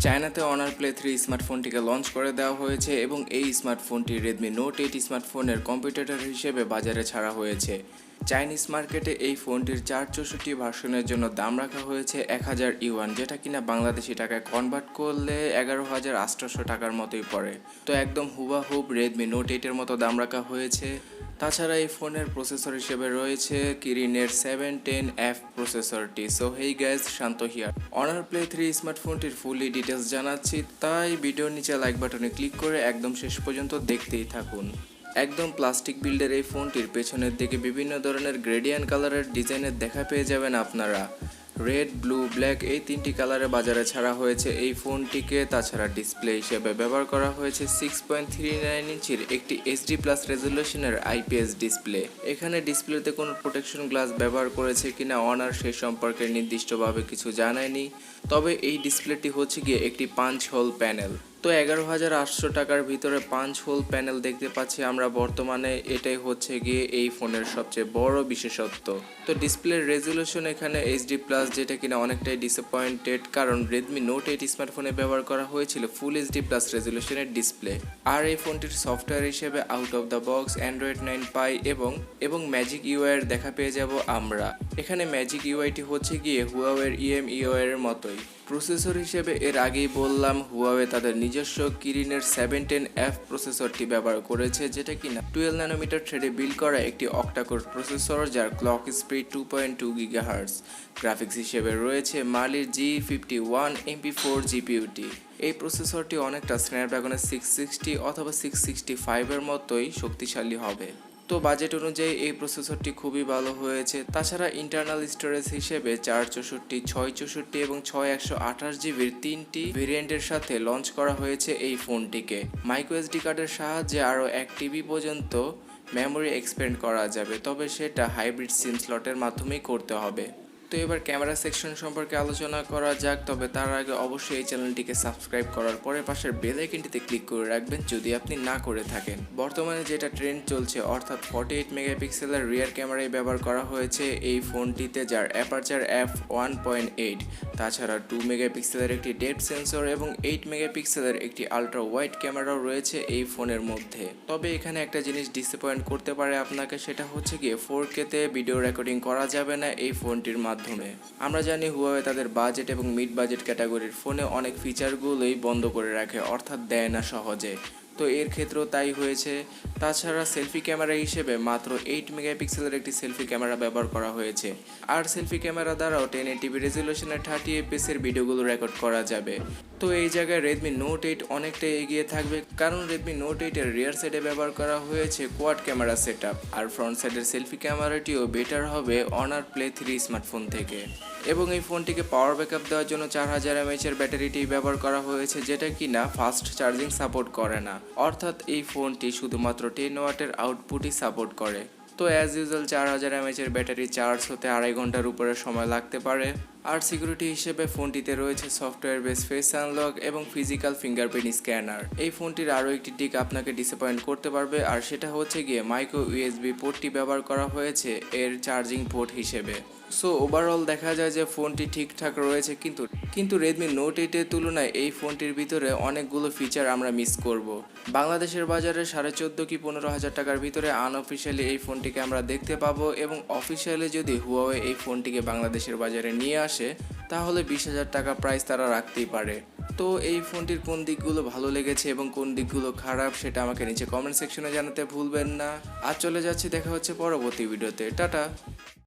চায়নাতে honour play 3 স্মার্টফোনটিকে launch করে দেওয়া হয়েছে এবং এই স্মার্টফোনটি রেডমি নোট 8 স্মার্টফোনের কম্পিটিটর হিসেবে বাজারে ছাড়া হয়েছে। চাইনিজ মার্কেটে এই ফোনটির 464 ভার্সনের জন্য দাম রাখা হয়েছে 1000 ইউয়ান, যেটা কিনা বাংলাদেশি টাকায় কনভার্ট করলে 11,800 টাকার মতোই পড়ে। তো একদম হুবাহুব রেডমি নোট 8 এর মতো দাম রাখা হয়েছে। তাছাড়া এই ফোনের প্রসেসর হিসেবে রয়েছে কিরিনের 710F প্রসেসরটি। So hey guys, Shanta here. Honor play 3 স্মার্টফোনটির ফুললি ডিটেলস জানাচ্ছি, তাই ভিডিওর নিচে লাইক বাটনে ক্লিক করে একদম শেষ পর্যন্ত দেখতেই থাকুন। একদম প্লাস্টিক বিল্ডের এই ফোনটির পেছনের দিকে বিভিন্ন ধরনের গ্রেডিয়েন্ট কালারের ডিজাইনের দেখা পেয়ে যাবেন আপনারা। রেড, ব্লু, ব্ল্যাক এই তিনটি কালারে বাজারে ছাড়া হয়েছে এই ফোনটিকে। তাছাড়া ডিসপ্লে হিসেবে ব্যবহার করা হয়েছে 6.39 ইঞ্চির একটি এইচডি প্লাস রেজলিউশনের আইপিএস ডিসপ্লে। এখানে ডিসপ্লেতে কোনো প্রোটেকশন গ্লাস ব্যবহার করেছে কিনা অনার সে সম্পর্কে নির্দিষ্টভাবে কিছু জানায়নি, তবে এই ডিসপ্লেটি হচ্ছে গিয়ে একটি পাঞ্চ হোল প্যানেল। তো 11,800 টাকার ভিতরে পাঞ্চ হোল প্যানেল দেখতে পাচ্ছি আমরা বর্তমানে, এটাই হচ্ছে গিয়ে এই ফোনের সবচেয়ে বড় বিশেষত্ব। তো ডিসপ্লের রেজলিউশন এখানে এইচডি প্লাস, যেটা কিনা অনেকটাই ডিসঅ্যাপয়েন্টেড, কারণ রেডমি নোট 8 স্মার্টফোনে ব্যবহার করা হয়েছিল ফুল এইচডি প্লাস রেজলিউশনের ডিসপ্লে। আর এই ফোনটির সফটওয়্যার হিসেবে out of the box Android 9 পাই এবং ম্যাজিক ইউআই এর দেখা পেয়ে যাব আমরা। এখানে ম্যাজিক ইউআইটি হচ্ছে গিয়ে হুয়াওয়ের ইউআই এর মতোই। প্রসেসর হিসেবে এর আগেই বললাম, হুয়াওয়ে তাদের নিজস্ব কিরিনের 710F প্রসেসরটি ব্যবহার করেছে, যেটা কিনা 12 ন্যানোমিটার থ্রেডে বিল্ড করা একটি অক্টাকোর প্রসেসর, যার ক্লক স্পিড 2.2 গিগাহার্টজ। গ্রাফিক্স হিসেবে রয়েছে মালির G51 MP4 জিপিইউটি। এই প্রসেসরটি অনেকটা স্ন্যাপড্রাগনের 660 অথবা 665 এর মতোই শক্তিশালী হবে। তো বাজেট অনুযায়ী এই প্রসেসরটি খুবই ভালো হয়েছে। তাছাড়া ইন্টারনাল স্টোরেজ হিসেবে 464, 664 এবং 6128 জিবির তিনটি ভেরিয়েন্টের সাথে লঞ্চ করা হয়েছে এই ফোনটিকে। মাইক্রো এসডি কার্ডের সাহায্যে আরও 1 টিবি পর্যন্ত মেমোরি এক্সপেন্ড করা যাবে, তবে সেটা হাইব্রিড সিম স্লটের মাধ্যমেই করতে হবে। তো এবার ক্যামেরা সেকশন সম্পর্কে আলোচনা করা যাক, তবে তার আগে অবশ্যই এই চ্যানেলটিকে সাবস্ক্রাইব করার পরে পাশের বেল আইকনটিতে ক্লিক করে রাখবেন যদি আপনি না করে থাকেন। বর্তমানে যেটা ট্রেন্ড চলছে, অর্থাৎ 48 মেগাপিক্সেলের রিয়ার ক্যামেরাই ব্যবহার করা হয়েছে এই ফোনটিতে, যার অ্যাপারচার f1.8। তাছাড়া 2 মেগাপিক্সেলের একটি ডেপথ সেন্সর এবং 8 মেগাপিক্সেলের একটি আলট্রা ওয়াইড ক্যামেরাও রয়েছে এই ফোনের মধ্যে। তবে এখানে একটা জিনিস ডিসঅ্যাপয়েন্ট করতে পারে আপনাকে, সেটা হচ্ছে গিয়ে 4K তে ভিডিও রেকর্ডিং করা যাবে না এই ফোনটির মাধ্যমে। আমরা জানি হুয়াওয়ে তাদের বাজেট এবং মিড বাজেট ক্যাটাগরির ফোনে অনেক ফিচারগুলোই বন্ধ করে রাখে, অর্থাৎ দেয় না সহজে। তো এর ক্ষেত্রেও তাই হয়েছে। তাছাড়া সেলফি ক্যামেরা হিসেবে মাত্র 8 মেগাপিক্সেলের একটি সেলফি ক্যামেরা ব্যবহার করা হয়েছে। আর সেলফি ক্যামেরা দ্বারাও 1080p রেজলিউশনের 30fps এর ভিডিওগুলো রেকর্ড করা যাবে। তো এই জায়গায় রেডমি নোট 8 অনেকটাই এগিয়ে থাকবে, কারণ রেডমি নোট 8 এর রিয়ার সাইডে ব্যবহার করা হয়েছে কোয়াড ক্যামেরা সেটআপ, আর ফ্রন্ট সাইডের সেলফি ক্যামেরাটিও বেটার হবে অনার প্লে 3 স্মার্টফোন থেকে। এবং এই ফোনটিকে পাওয়ার ব্যাকআপ দেওয়ার জন্য 4000 mAh এর ব্যাটারিটি ব্যবহার করা হয়েছে, যেটা কিনা ফাস্ট চার্জিং সাপোর্ট করে না, অর্থাৎ এই ফোনটি শুধুমাত্র 10 ওয়াটের আউটপুটই সাপোর্ট করে। তো অ্যাজ ইউজুয়াল 4000 mAh এর ব্যাটারি চার্জ হতে 2.5 ঘন্টার উপরে সময় লাগতে পারে। আর সিকিউরিটি হিসেবে ফোনটিতে রয়েছে সফটওয়্যার বেস ফেস আনলক এবং ফিজিক্যাল ফিঙ্গারপ্রিন্ট স্ক্যানার। এই ফোনটির আরও একটি দিক আপনাকে ডিসঅ্যাপয়েন্ট করতে পারবে, আর সেটা হচ্ছে গিয়ে মাইক্রো ইউএসবি পোর্টটি ব্যবহার করা হয়েছে এর চার্জিং পোর্ট হিসেবে। সো ওভারঅল দেখা যায় যে ফোনটি ঠিকঠাক রয়েছে, কিন্তু রেডমি নোট 8 এর তুলনায় এই ফোনটির ভিতরে অনেকগুলো ফিচার আমরা মিস করব। বাংলাদেশের বাজারে 14.5 কি 15,000 টাকার ভিতরে আনঅফিসিয়ালি এই ফোনটিকে আমরা দেখতে পাবো, এবং অফিসিয়ালি যদি হুয়াওয়ে এই ফোনটিকে বাংলাদেশের বাজারে নিয়ে আসে তাহলে 20,000 টাকা প্রাইস তারা রাখতেই পারে। তো এই ফোনটির কোন দিকগুলো ভালো লেগেছে এবং কোন দিকগুলো খারাপ সেটা আমাকে নিচে কমেন্ট সেকশনে জানাতে ভুলবেন না। আর চলে যাচ্ছি, দেখা হচ্ছে পরবর্তী ভিডিওতে। টাটা।